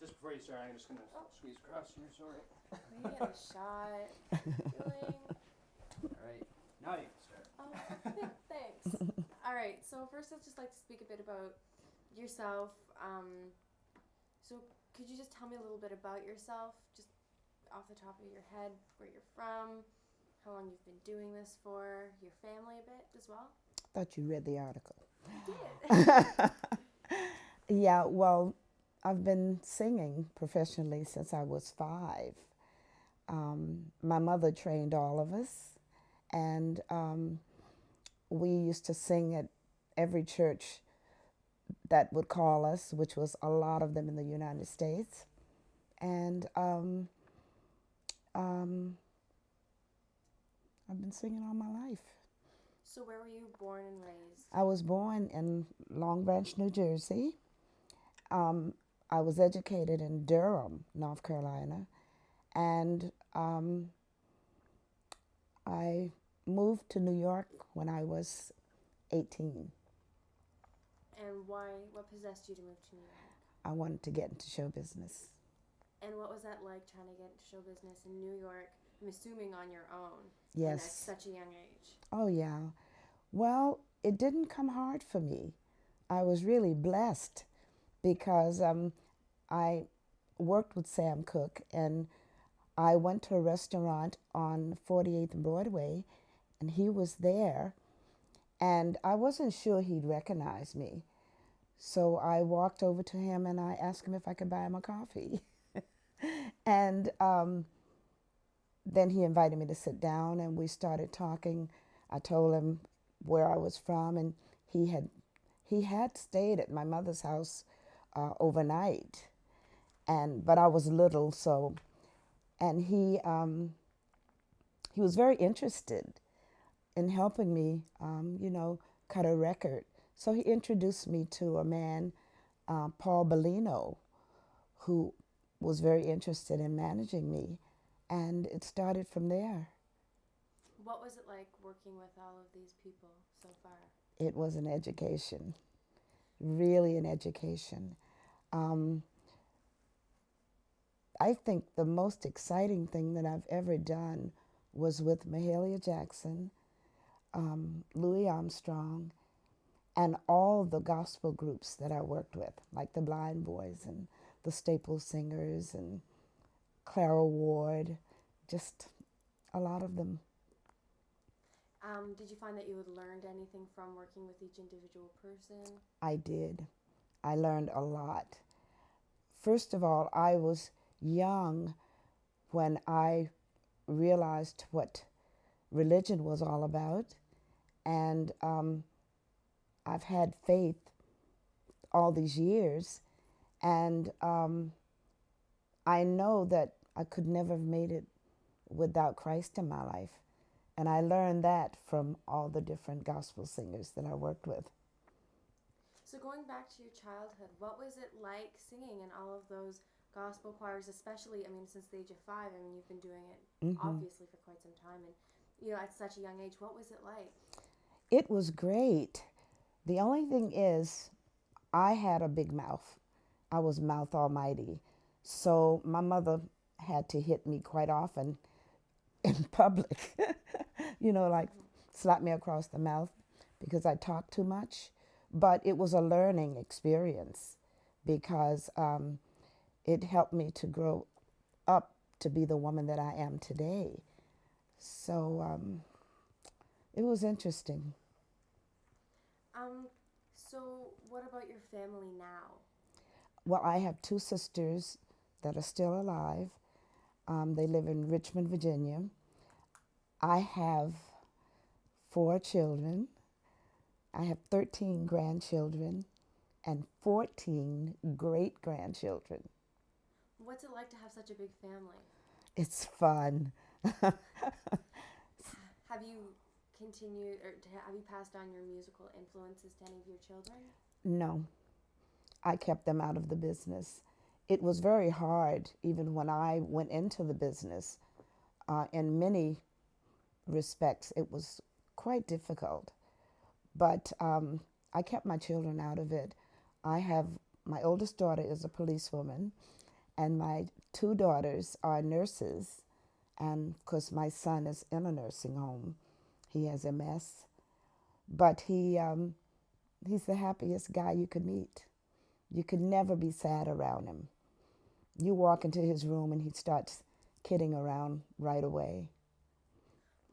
Just before you start, I'm just going to squeeze across here, sorry. We get a shot. Feeling. All right, now you can start. Oh, thanks. All right, so first I'd just like to speak a bit about yourself. So could you just tell me a little bit about yourself, just off the top of your head, where you're from, how long you've been doing this for, your family a bit as well? Thought you read the article. I did. Yeah, well, I've been singing professionally since I was 5. My mother trained all of us, and we used to sing at every church that would call us, which was a lot of them in the United States. And I've been singing all my life. So where were you born and raised? I was born in Long Branch, New Jersey. I was educated in Durham, North Carolina, and I moved to New York when I was 18. And why? What possessed you to move to New York? I wanted to get into show business. And what was that like, trying to get into show business in New York? I'm assuming on your own. Yes. And at such a young age. Oh, yeah. Well, it didn't come hard for me. I was really blessed because I worked with Sam Cooke, and I went to a restaurant on 48th and Broadway, and he was there, and I wasn't sure he'd recognize me. So I walked over to him and I asked him if I could buy him a coffee. And then he invited me to sit down, and we started talking. I told him where I was from, and he had stayed at my mother's house overnight, but I was little, so, and he was very interested in helping me, cut a record. So he introduced me to a man, Paul Bellino, who was very interested in managing me, and it started from there. What was it like working with all of these people so far? It was an education, really an education. I think the most exciting thing that I've ever done was with Mahalia Jackson, Louis Armstrong, and all the gospel groups that I worked with, like the Blind Boys and the Staple Singers and Clara Ward, just a lot of them. Did you find that you had learned anything from working with each individual person? I did. I learned a lot. First of all, I was young when I realized what religion was all about, and I've had faith all these years, and I know that I could never have made it without Christ in my life. And I learned that from all the different gospel singers that I worked with. So going back to your childhood, what was it like singing in all of those gospel choirs, especially, since the age of 5? You've been doing it obviously for quite some time, and, at such a young age, what was it like? It was great. The only thing is, I had a big mouth. I was mouth almighty. So my mother had to hit me quite often in public, like slap me across the mouth because I talked too much. But it was a learning experience because it helped me to grow up to be the woman that I am today. So it was interesting. So what about your family now? Well, I have 2 sisters that are still alive. They live in Richmond, Virginia. I have 4 children. I have 13 grandchildren and 14 great-grandchildren. What's it like to have such a big family? It's fun. Have you continued, or have you passed on your musical influences to any of your children? No, I kept them out of the business. It was very hard, even when I went into the business. In many respects, it was quite difficult. But I kept my children out of it. I have my oldest daughter is a policewoman, and my two daughters are nurses. And of course, my son is in a nursing home. He has MS, but he's the happiest guy you could meet. You could never be sad around him. You walk into his room and he starts kidding around right away.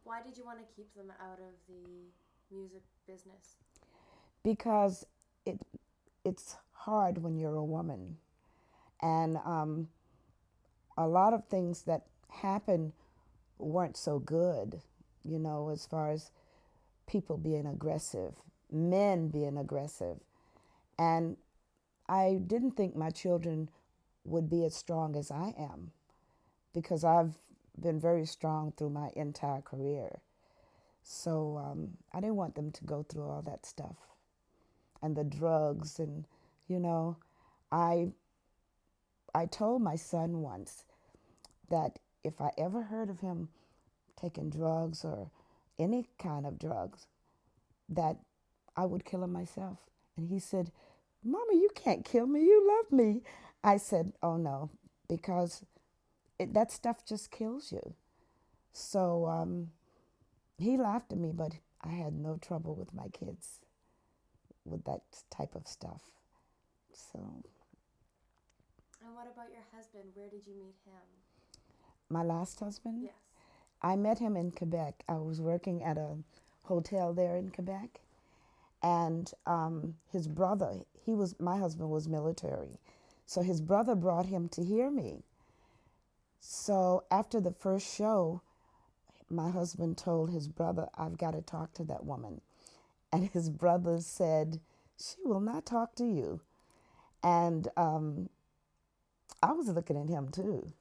Why did you want to keep them out of the music business? Because it's hard when you're a woman. And a lot of things that happened weren't so good, as far as people being aggressive, men being aggressive. And I didn't think my children would be as strong as I am, because I've been very strong through my entire career. So I didn't want them to go through all that stuff and the drugs. And, I told my son once that if I ever heard of him taking drugs or any kind of drugs, that I would kill him myself. And he said, "Mama, you can't kill me. You love me." I said, "Oh, no, because that stuff just kills you." So he laughed at me, but I had no trouble with my kids with that type of stuff. So. And what about your husband? Where did you meet him? My last husband? Yes. I met him in Quebec. I was working at a hotel there in Quebec. And his brother, my husband was military. So his brother brought him to hear me. So after the first show, my husband told his brother, "I've got to talk to that woman." And his brother said, "She will not talk to you." And I was looking at him too.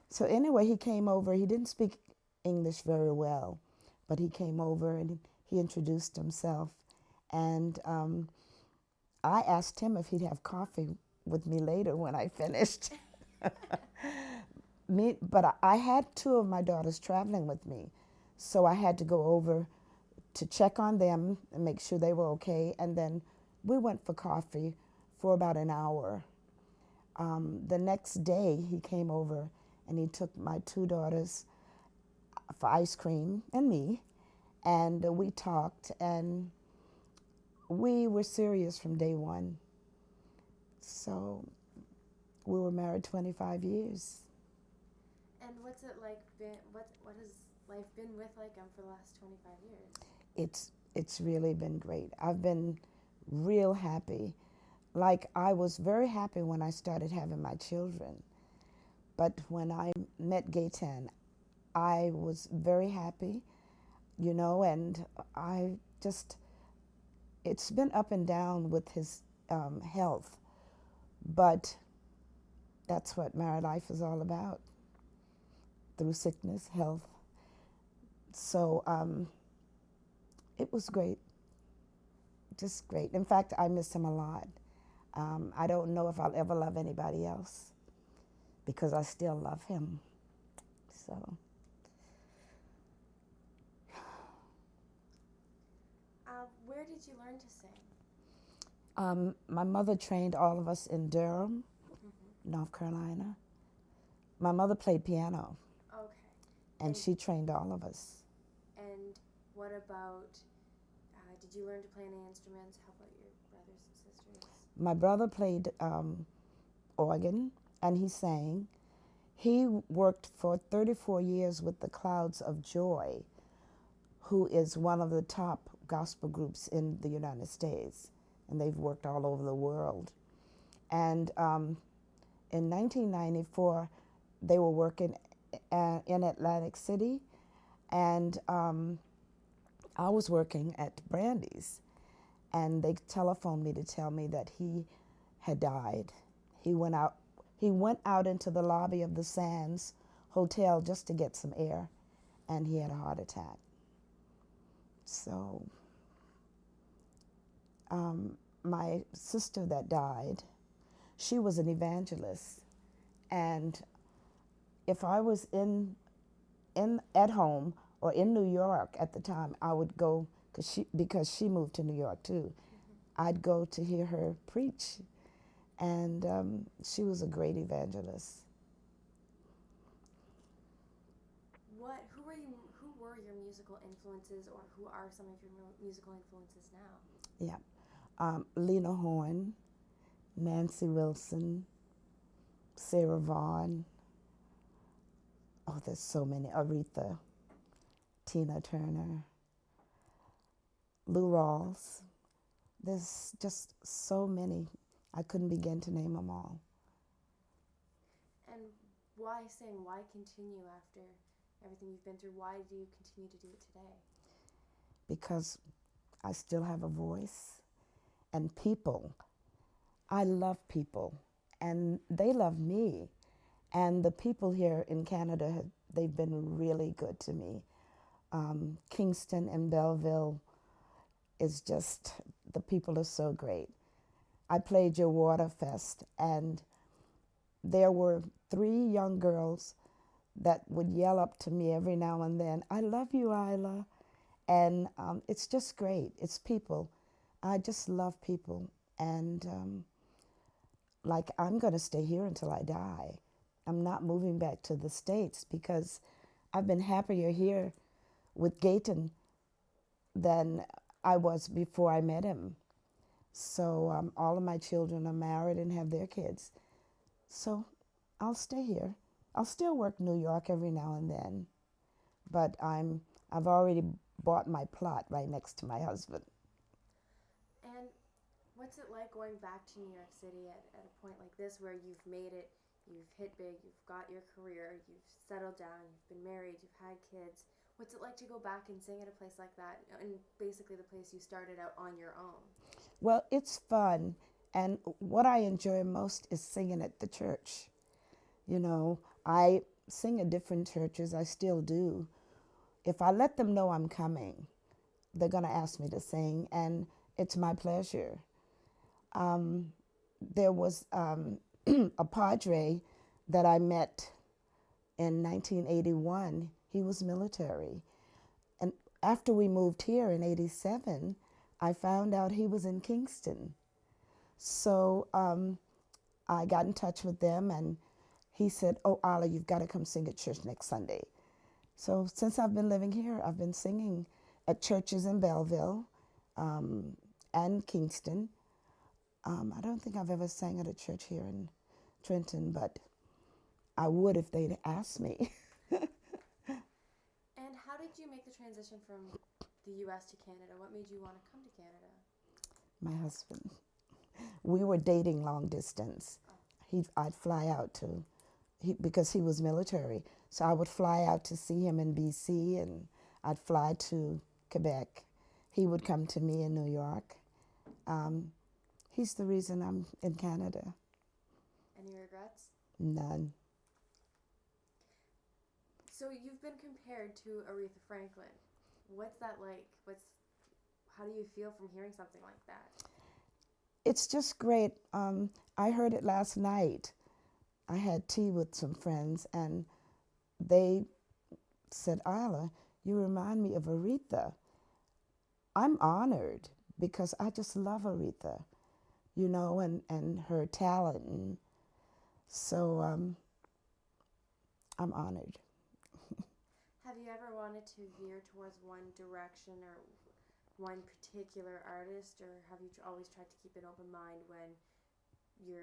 So anyway, he came over. He didn't speak English very well, but he came over and he introduced himself. And I asked him if he'd have coffee with me later when I finished. But I had two of my daughters traveling with me, so I had to go over to check on them and make sure they were okay. And then we went for coffee for about an hour. The next day, he came over and he took my two daughters for ice cream and me, and we talked, and we were serious from day one. So we were married 25 years. And what's it like what has life been with like for the last 25 years? It's really been great. I've been real happy. Like, I was very happy when I started having my children. But when I met Gaetan, I was very happy, and it's been up and down with his health. But that's what married life is all about, through sickness, health. So it was great, just great. In fact, I miss him a lot. I don't know if I'll ever love anybody else, because I still love him. So. Where did you learn to sing? My mother trained all of us in Durham, North Carolina. My mother played piano. Okay. And she trained all of us. And what about, did you learn to play any instruments? How about your brothers and sisters? My brother played organ, and he sang. He worked for 34 years with the Clouds of Joy, who is one of the top gospel groups in the United States, and they've worked all over the world. And in 1994, they were working in Atlantic City, and I was working at Brandy's, and they telephoned me to tell me that he had died. He went out into the lobby of the Sands Hotel just to get some air, and he had a heart attack. So my sister that died, she was an evangelist, and if I was at home or in New York at the time, I would go because she moved to New York too. I'd go to hear her preach. And she was a great evangelist. Who were your musical influences, or who are some of your musical influences now? Yeah. Lena Horne, Nancy Wilson, Sarah Vaughan. Oh, there's so many. Aretha, Tina Turner, Lou Rawls. There's just so many. I couldn't begin to name them all. And why sing? Why continue after everything you've been through? Why do you continue to do it today? Because I still have a voice. And people, I love people. And they love me. And the people here in Canada, they've been really good to me. Kingston and Belleville is just, the people are so great. I played your Waterfest, and there were 3 young girls that would yell up to me every now and then, "I love you, Ila." And it's just great. It's people. I just love people. And like, I'm going to stay here until I die. I'm not moving back to the States because I've been happier here with Gayton than I was before I met him. So all of my children are married and have their kids. So I'll stay here. I'll still work New York every now and then, but I've already bought my plot right next to my husband. And what's it like going back to New York City at a point like this where you've made it, you've hit big, you've got your career, you've settled down, you've been married, you've had kids? What's it like to go back and sing at a place like that, and basically the place you started out on your own? Well, it's fun, and what I enjoy most is singing at the church. You know, I sing at different churches, I still do. If I let them know I'm coming, they're going to ask me to sing, and it's my pleasure. There was a padre that I met in 1981. He was military. And after we moved here in 87, I found out he was in Kingston. So I got in touch with them, and he said, "Oh, Ila, you've got to come sing at church next Sunday." So since I've been living here, I've been singing at churches in Belleville and Kingston. I don't think I've ever sang at a church here in Trenton, but I would if they'd asked me. And how did you make the transition from the U.S. to Canada? What made you want to come to Canada? My husband. We were dating long distance. I'd fly out to, because he was military, so I would fly out to see him in BC, and I'd fly to Quebec. He would come to me in New York. He's the reason I'm in Canada. Any regrets? None. So you've been compared to Aretha Franklin. What's that like? How do you feel from hearing something like that? It's just great. I heard it last night. I had tea with some friends, and they said, "Ila, you remind me of Aretha." I'm honored because I just love Aretha, you know, and her talent. And so I'm honored. Have you ever wanted to veer towards one direction or one particular artist, or have you always tried to keep an open mind when you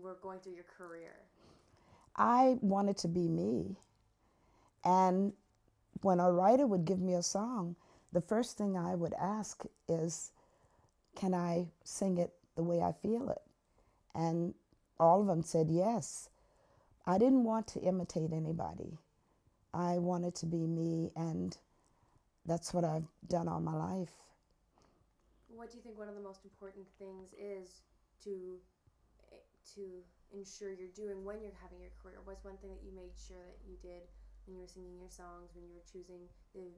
were going through your career? I wanted to be me. And when a writer would give me a song, the first thing I would ask is, can I sing it the way I feel it? And all of them said yes. I didn't want to imitate anybody. I wanted to be me, and that's what I've done all my life. What do you think one of the most important things is to ensure you're doing when you're having your career? What's one thing that you made sure that you did when you were singing your songs, when you were choosing the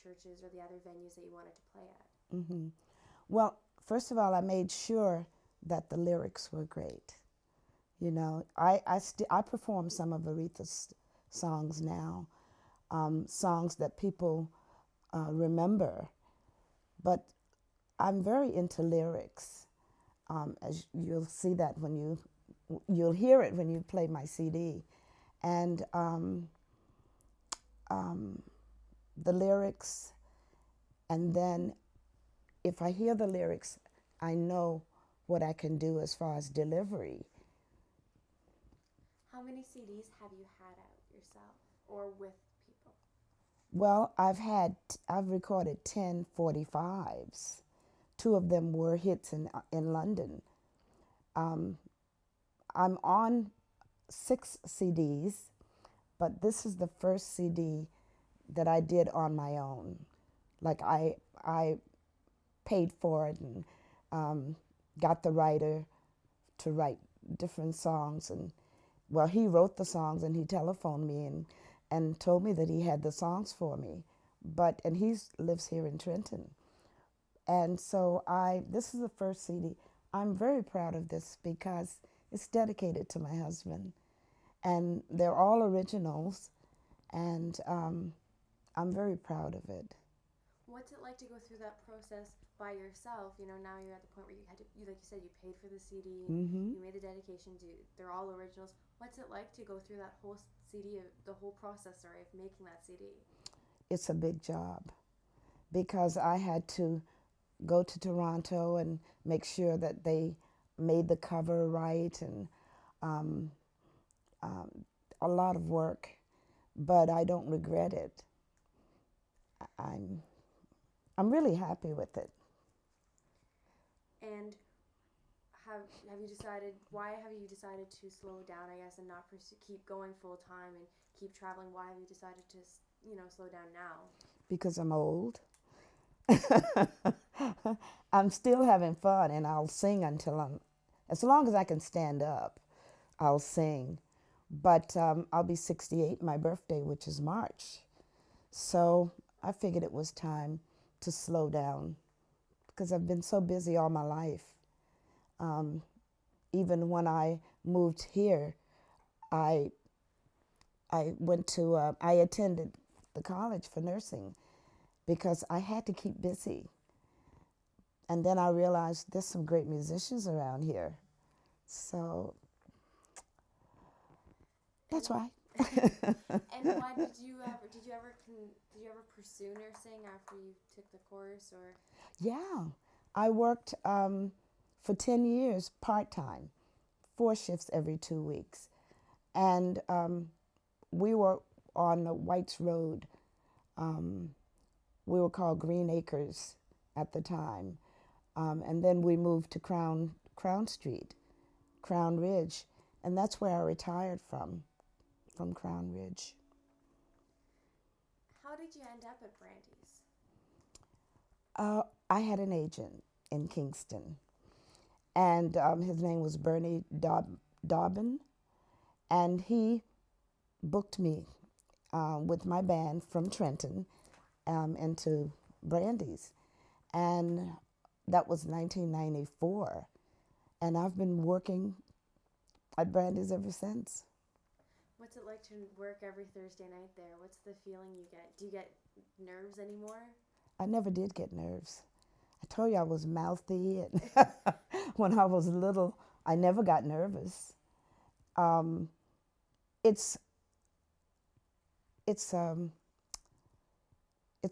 churches or the other venues that you wanted to play at? Mm-hmm. Well, first of all, I made sure that the lyrics were great. You know, I perform some of Aretha's songs now, songs that people remember. But I'm very into lyrics. As you'll see that you'll hear it when you play my CD. And the lyrics, and then if I hear the lyrics, I know what I can do as far as delivery. How many CDs have you had out yourself or with people? Well, I've recorded 10 45s. Two of them were hits in London. I'm on 6 CDs, but this is the first CD that I did on my own. Like I paid for it and got the writer to write different songs. And well, he wrote the songs and he telephoned me and told me that he had the songs for me. And he lives here in Trenton. And so this is the first CD. I'm very proud of this because it's dedicated to my husband. And they're all originals, and I'm very proud of it. What's it like to go through that process by yourself? You know, now you're at the point where like you said, you paid for the CD, Mm-hmm. you made the dedication they're all originals. What's it like to go through that whole CD, the whole process, of making that CD? It's a big job because I had to go to Toronto and make sure that they made the cover right, and a lot of work, but I don't regret it. I'm really happy with it. And have you decided, why have you decided to slow down, I guess, and not keep going full time and keep traveling? Why have you decided to, slow down now? Because I'm old. I'm still having fun, and I'll sing as long as I can stand up, I'll sing. But I'll be 68, my birthday, which is March. So I figured it was time to slow down because I've been so busy all my life. Even when I moved here, I attended the college for nursing because I had to keep busy. And then I realized there's some great musicians around here. So that's why. And why did you ever pursue nursing after you took the course, or? Yeah, I worked for 10 years part-time, 4 shifts every 2 weeks. And we were on the Whites Road. We were called Green Acres at the time. And then we moved to Crown Street, Crown Ridge. And that's where I retired from Crown Ridge. How did you end up at Brandy's? I had an agent in Kingston, and his name was Bernie Dobbin, and he booked me with my band from Trenton into Brandy's, and that was 1994, and I've been working at Brandy's ever since. What's it like to work every Thursday night there? What's the feeling you get? Do you get nerves anymore? I never did get nerves. I told you I was mouthy, and when I was little, I never got nervous. It's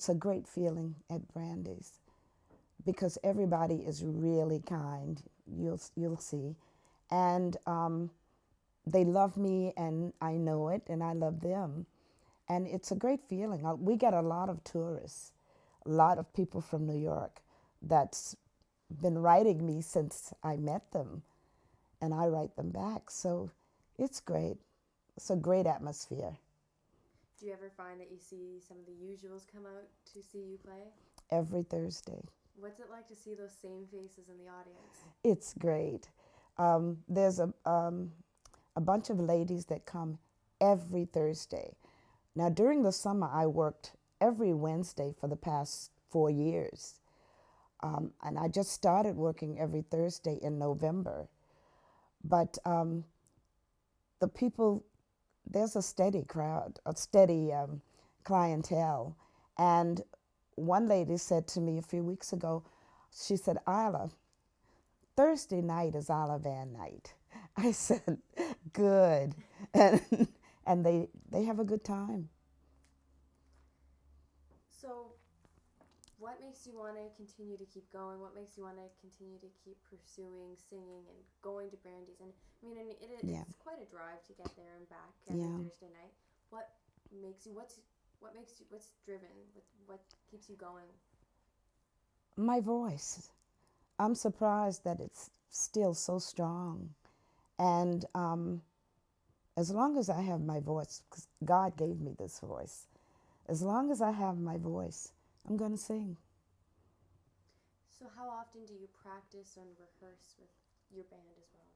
a great feeling at Brandy's because everybody is really kind. You'll see, and they love me, and I know it, and I love them, and it's a great feeling. We get a lot of tourists, a lot of people from New York that's been writing me since I met them, and I write them back. So it's great. It's a great atmosphere. Do you ever find that you see some of the usuals come out to see you play? Every Thursday. What's it like to see those same faces in the audience? It's great. There's a bunch of ladies that come every Thursday. Now, during the summer, I worked every Wednesday for the past 4 years. And I just started working every Thursday in November. But the people, there's a steady crowd, a steady clientele. And one lady said to me a few weeks ago, she said, Ila, Thursday night is Ila Vann night. I said, good. And they have a good time. So, what makes you want to continue to keep going? What makes you want to continue to keep pursuing singing and going to Brandy's? And I mean, Yeah. it's quite a drive to get there and back every Yeah. Thursday night. What makes you? What's driven? What keeps you going? My voice. I'm surprised that it's still so strong. And as long as I have my voice, because God gave me this voice, as long as I have my voice, I'm going to sing. So, how often do you practice and rehearse with your band as well?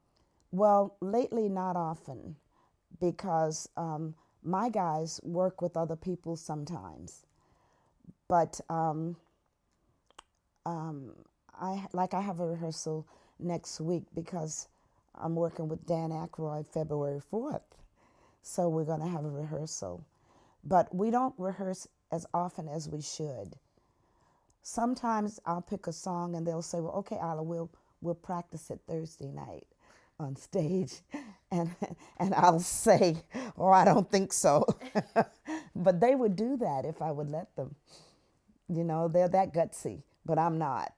Well, lately, not often, because my guys work with other people sometimes. But I have a rehearsal next week because I'm working with Dan Aykroyd February 4th. So we're going to have a rehearsal. But we don't rehearse as often as we should. Sometimes I'll pick a song and they'll say, well, okay, Ila, we'll practice it Thursday night on stage. And I'll say, oh, I don't think so. But they would do that if I would let them. You know, they're that gutsy, but I'm not.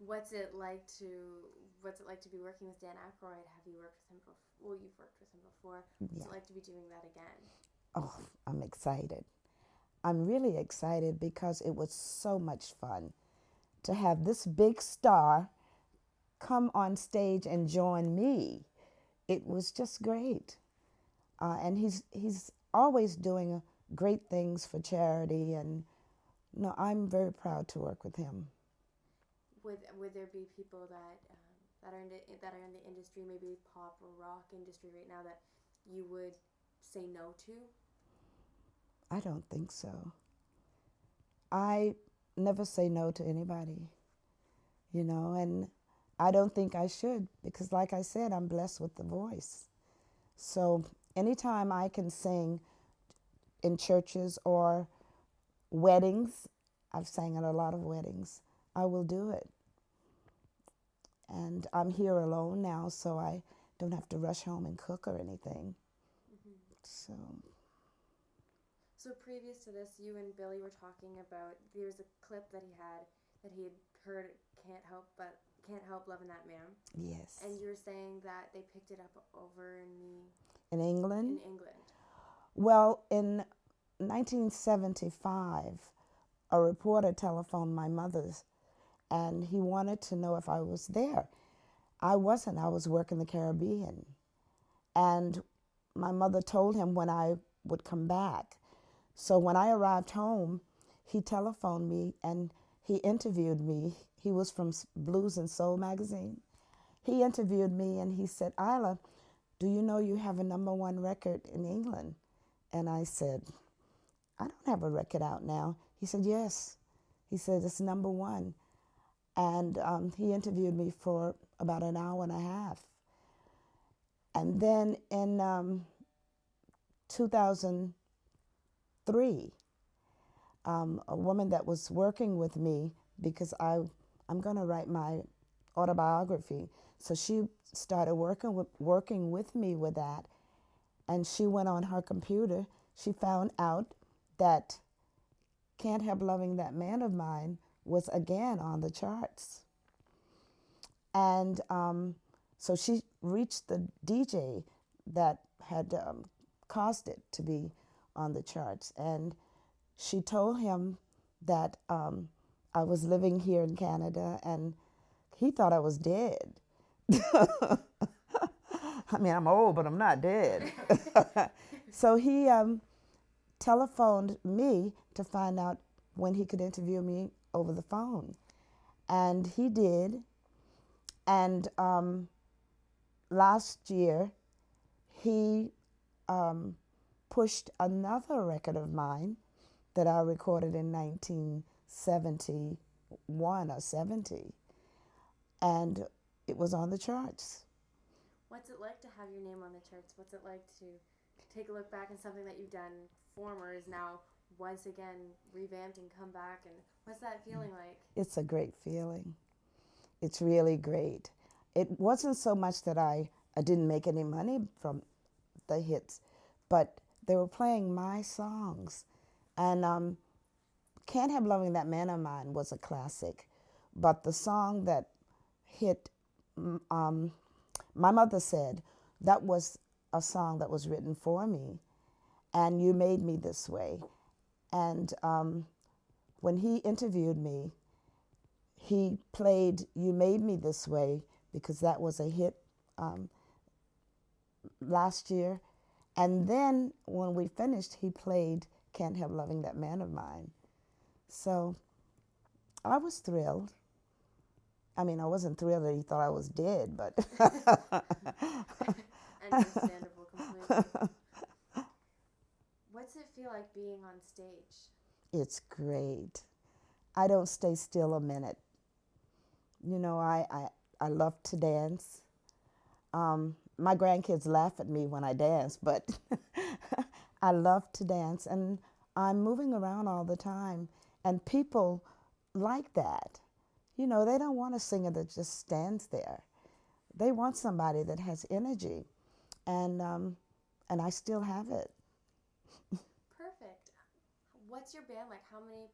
What's it like to be working with Dan Aykroyd? Have you worked with him before? Well, you've worked with him before. What's it like to be doing that again? Oh, I'm excited. I'm really excited because it was so much fun to have this big star come on stage and join me. It was just great. And he's always doing great things for charity, and no, I'm very proud to work with him. Would there be people that are in the industry, maybe pop or rock industry right now, that you would say no to? I don't think so. I never say no to anybody, you know, and I don't think I should because, like I said, I'm blessed with the voice. So anytime I can sing in churches or weddings, I've sang at a lot of weddings, I will do it. And I'm here alone now, so I don't have to rush home and cook or anything. Mm-hmm. So previous to this, you and Billy were talking about, there was a clip that he had heard, Can't Help Loving That Man. Yes. And you were saying that they picked it up over in England? In England. Well, in 1975, a reporter telephoned my mother's, and he wanted to know if I was there. I wasn't. I was working the Caribbean. And my mother told him when I would come back. So when I arrived home, he telephoned me and he interviewed me. He was from Blues and Soul magazine. He interviewed me and he said, Ila, do you know you have a #1 record in England? And I said, I don't have a record out now. He said, yes. He said, it's #1. And he interviewed me for about an hour and a half. And then in 2003, a woman that was working with me, because I'm going to write my autobiography, so she started working with me with that, and she went on her computer. She found out that Can't Help Loving That Man of Mine was again on the charts. And so she reached the DJ that had caused it to be on the charts, and she told him that I was living here in Canada, and he thought I was dead. I mean, I'm old, but I'm not dead. So he telephoned me to find out when he could interview me over the phone. And he did. And last year, he pushed another record of mine that I recorded in 1971 or 70. And it was on the charts. What's it like to have your name on the charts? What's it like to take a look back and something that you've done former is now once again revamped and come back, and what's that feeling like? It's a great feeling. It's really great. It wasn't so much that I didn't make any money from the hits, but they were playing my songs. And Can't Help Loving That Man of Mine was a classic, but the song that hit, my mother said, that was a song that was written for me, and You Made Me This Way. And when he interviewed me, he played You Made Me This Way because that was a hit last year. And then when we finished, he played Can't Help Loving That Man of Mine. So I was thrilled. I mean, I wasn't thrilled that he thought I was dead, but Understandable completely. What's it feel like being on stage? it's great. I don't stay still a minute. You know, I love to dance. My grandkids laugh at me when I dance, but I love to dance, and I'm moving around all the time, and people like that. You know, they don't want a singer that just stands there. They want somebody that has energy, and I still have it. Perfect. What's your band like? How many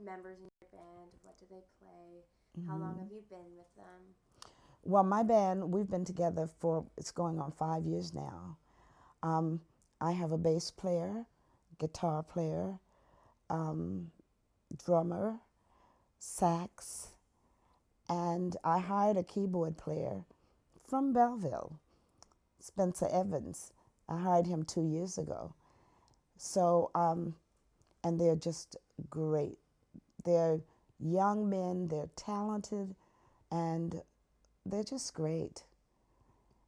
members in your band? What do they play? How long have you been with them? Well, my band, we've been together for, it's going on 5 years now. I have a bass player, guitar player, drummer, sax, and I hired a keyboard player from Belleville, Spencer Evans. I hired him 2 years ago. So, and they're just great. They're young men, they're talented, and they're just great.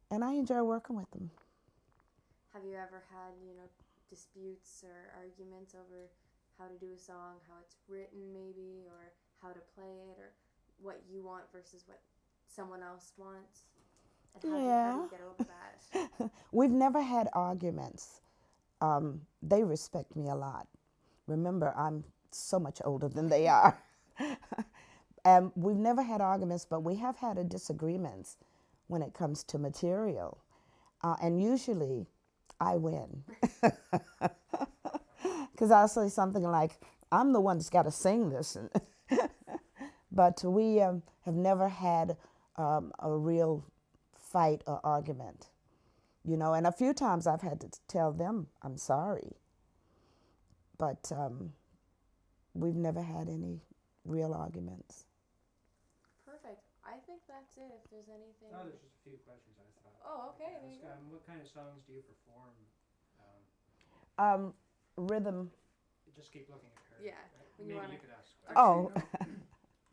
And I enjoy working with them. Have you ever had, disputes or arguments over how to do a song, how it's written maybe, or how to play it, or what you want versus what someone else wants? And how do you get over that? We've never had arguments. They respect me a lot. Remember, I'm so much older than they are. And we've never had arguments, but we have had disagreements when it comes to material. And usually I win. Because I'll say something like, I'm the one that's got to sing this. But we have never had a real fight or argument. You know, and a few times I've had to tell them I'm sorry. But we've never had any real arguments. Perfect. I think that's it. If there's anything. Oh, there's just a few questions I thought. Oh, okay. I'd There you ask. go. What kind of songs do you perform? Rhythm. Just keep looking at her. Yeah, Right? when you Maybe wanna- you could ask. Oh.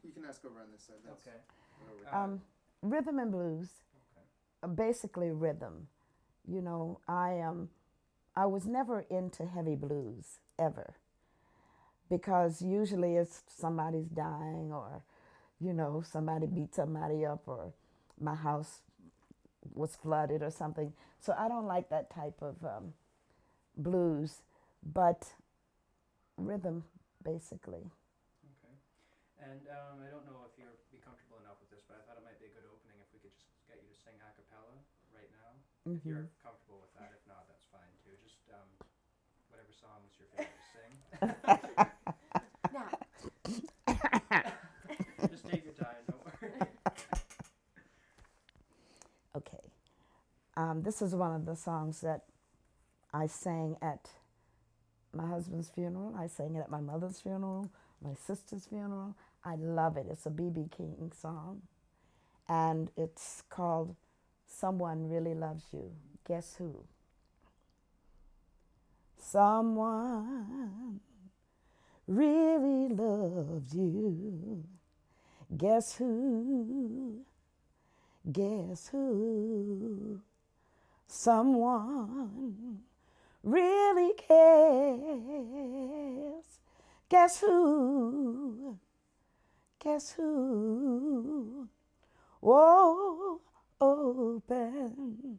You can ask over on this side. That's Okay. over. Rhythm and blues. Okay. Basically rhythm. You know, I was never into heavy blues ever, because usually it's somebody's dying, or somebody beat somebody up, or my house was flooded or something. So I don't like that type of blues, but rhythm basically. Okay. And I don't know if you'll be comfortable enough with this, but I thought it might be a good opening if we could just get you to sing a cappella right now. If you're comfortable with that. If not, that's fine too. Just whatever songs you're feeling to sing. Now, Just take your time, don't worry. Okay. This is one of the songs that I sang at my husband's funeral. I sang it at my mother's funeral, my sister's funeral. I love it. It's a B.B. King song. And it's called Someone Really Loves You. Guess who? Someone really loves you. Guess who? Guess who? Someone really cares. Guess who? Guess who? Oh, open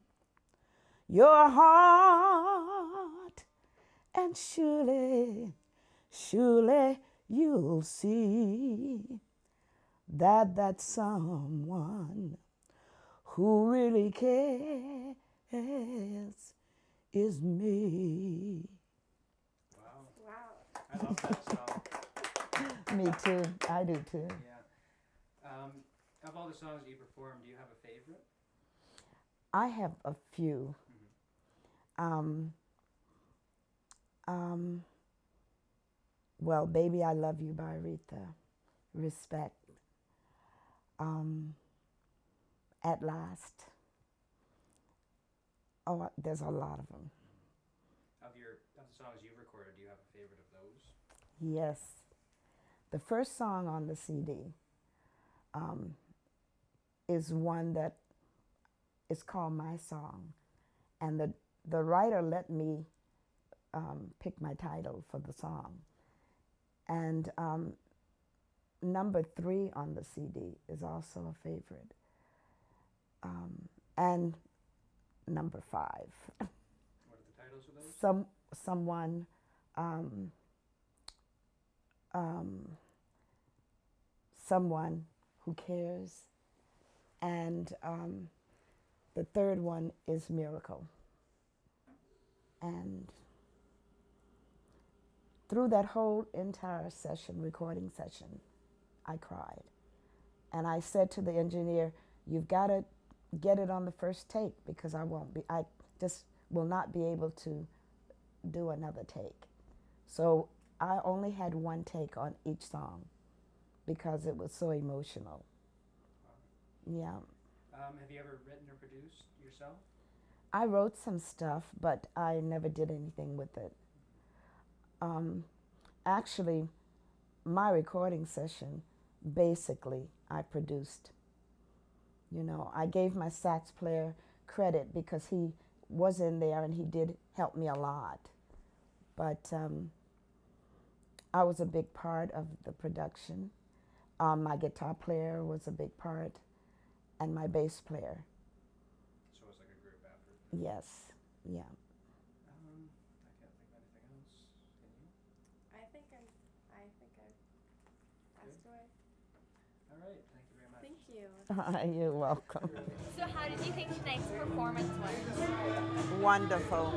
your heart And surely, surely you'll see that someone who really cares is me. Wow. Wow. I love that song. Me too. I do too. Yeah. Of all the songs you perform, do you have a favorite? I have a few. Well, Baby, I Love You by Aretha. Respect. At Last. Oh, there's a lot of them. Of the songs you've recorded, do you have a favorite of those? Yes. The first song on the CD is one that is called My Song. And the writer let me pick my title for the song. And number 3 on the CD is also a favorite. And number 5. What are the titles of those? Someone Who Cares. And the third one is Miracle. And through that whole entire recording session, I cried. And I said to the engineer, you've got to get it on the first take because I just will not be able to do another take. So I only had one take on each song because it was so emotional. Yeah. Have you ever written or produced yourself? I wrote some stuff, but I never did anything with it. Actually, my recording session, basically, I produced. You know, I gave my sax player credit because he was in there and he did help me a lot. But I was a big part of the production. My guitar player was a big part, and my bass player. So it was like a group effort. Yes, yeah. I can't think of anything else. Can you? I think I've asked away. All right. Thank you very much. Thank you. You're welcome. So how did you think tonight's performance went? Wonderful.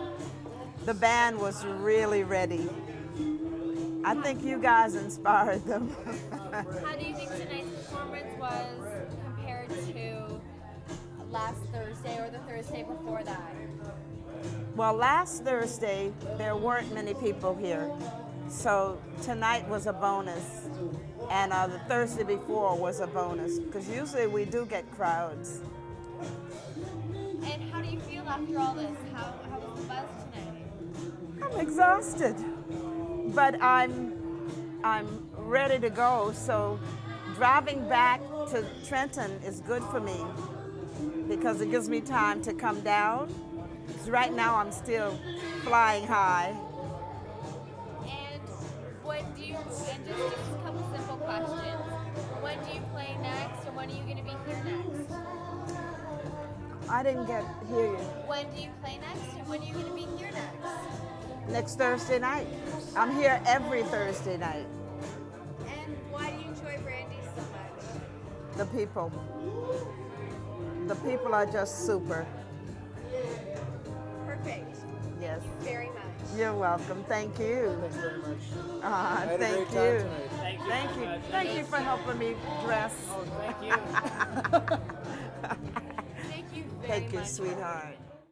The band was really ready. I think you guys inspired them. How do you think tonight's performance was compared to last Thursday or the Thursday before that? Well, last Thursday, there weren't many people here. So tonight was a bonus. And the Thursday before was a bonus. Because usually we do get crowds. And how do you feel after all this? How was the buzz tonight? I'm exhausted. But I'm ready to go. So driving back to Trenton is good for me because it gives me time to come down. Because right now I'm still flying high. And just a couple simple questions. When do you play next and when are you going to be here next? I didn't hear you. When do you play next and when are you going to be here next? Next Thursday night. I'm here every Thursday night. And why do you enjoy Brandy so much? The people. The people are just super. Perfect. Yes. Thank you very much. You're welcome. Thank you. Thanks very much. Thank you. Thank you. Thank you. Thank you for helping me dress. Oh, thank you. Thank you very much. Thank you, sweetheart.